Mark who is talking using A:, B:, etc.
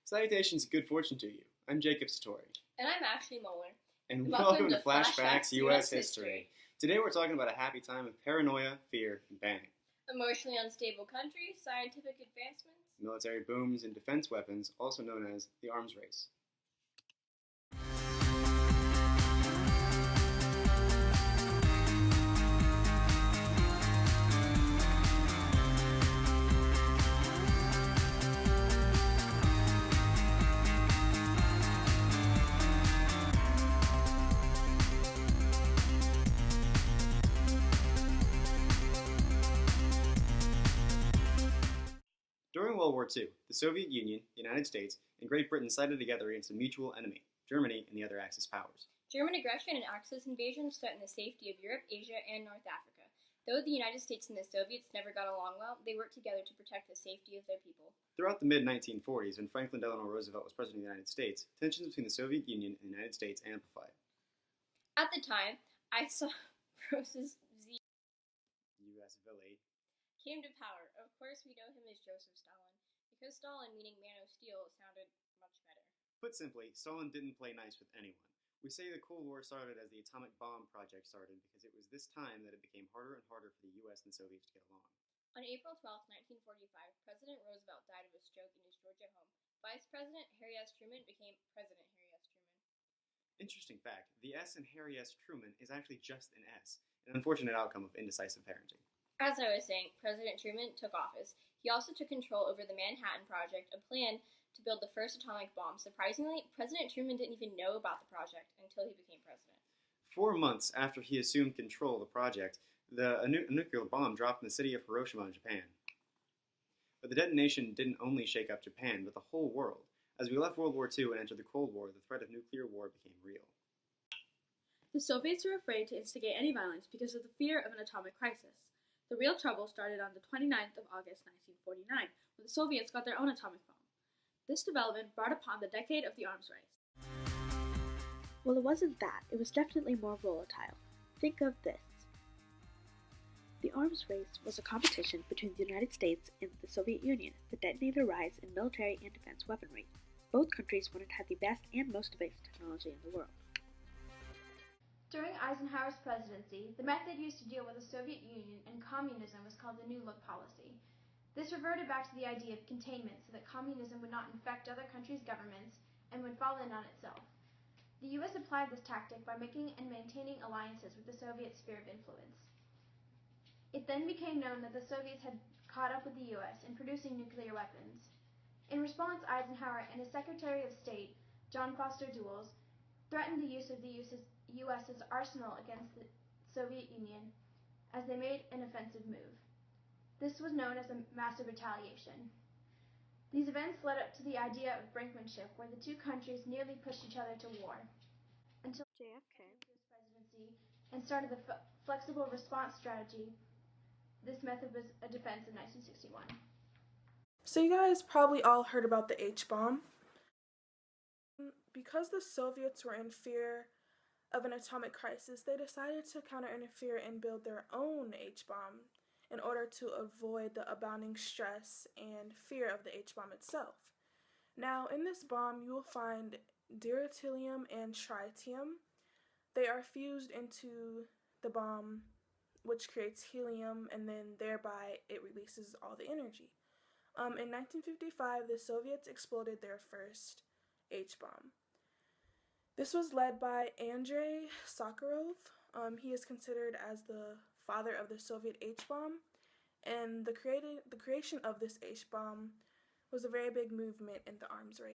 A: Salutations, good fortune to you. I'm Jacob Satori.
B: And I'm Ashley Moeller.
A: And welcome to Flashbacks U.S. History. Today we're talking about a happy time of paranoia, fear, and panic.
B: Emotionally unstable countries, scientific advancements,
A: Military booms, and defense weapons, also known as the arms race. During World War II, the Soviet Union, the United States, and Great Britain sided together against a mutual enemy, Germany and the other Axis powers.
B: German aggression and Axis invasions threatened the safety of Europe, Asia, and North Africa. Though the United States and the Soviets never got along well, they worked together to protect the safety of their people.
A: Throughout the mid-1940s, when Franklin Delano Roosevelt was president of the United States, tensions between the Soviet Union and the United States amplified.
B: At the time, I saw Roses Z
A: U.S. villain
B: came to power. Of course, we know him as Joseph Stalin, because Stalin, meaning man of steel, sounded much better.
A: Put simply, Stalin didn't play nice with anyone. We say the Cold War started as the atomic bomb project started because it was this time that it became harder and harder for the U.S. and the Soviets to get along.
B: On April 12, 1945, President Roosevelt died of a stroke in his Georgia home. Vice President Harry S. Truman became President Harry S. Truman.
A: Interesting fact, the S in Harry S. Truman is actually just an S, an unfortunate outcome of indecisive parenting.
B: As I was saying, President Truman took office. He also took control over the Manhattan Project, a plan to build the first atomic bomb. Surprisingly, President Truman didn't even know about the project until he became president.
A: 4 months after he assumed control of the project, a nuclear bomb dropped in the city of Hiroshima in Japan. But the detonation didn't only shake up Japan, but the whole world. As we left World War II and entered the Cold War, the threat of nuclear war became real.
C: The Soviets were afraid to instigate any violence because of the fear of an atomic crisis. The real trouble started on the 29th of August 1949, when the Soviets got their own atomic bomb. This development brought upon the decade of the arms race.
D: Well, it wasn't that. It was definitely more volatile. Think of this. The arms race was a competition between the United States and the Soviet Union that detonated a rise in military and defense weaponry. Both countries wanted to have the best and most advanced technology in the world.
E: During Eisenhower's presidency, the method used to deal with the Soviet Union and communism was called the New Look policy. This reverted back to the idea of containment so that communism would not infect other countries' governments and would fall in on itself. The U.S. applied this tactic by making and maintaining alliances with the Soviet sphere of influence. It then became known that the Soviets had caught up with the U.S. in producing nuclear weapons. In response, Eisenhower and his Secretary of State, John Foster Dulles, threatened the use of the U.S.'s arsenal against the Soviet Union as they made an offensive move. This was known as a massive retaliation. These events led up to the idea of brinkmanship, where the two countries nearly pushed each other to war, until
D: JFK
E: his presidency and started the flexible response strategy. This method was a defense in 1961.
F: So you guys probably all heard about the H-bomb. Because the Soviets were in fear of an atomic crisis, they decided to counter-interfere and build their own H-bomb in order to avoid the abounding stress and fear of the H-bomb itself. Now, in this bomb, you will find deuterium and tritium. They are fused into the bomb, which creates helium, and then thereby it releases all the energy. In 1955, the Soviets exploded their first H-bomb. This was led by Andrei Sakharov. He is considered as the father of the Soviet H-bomb, and the creation of this H-bomb was a very big movement in the arms race.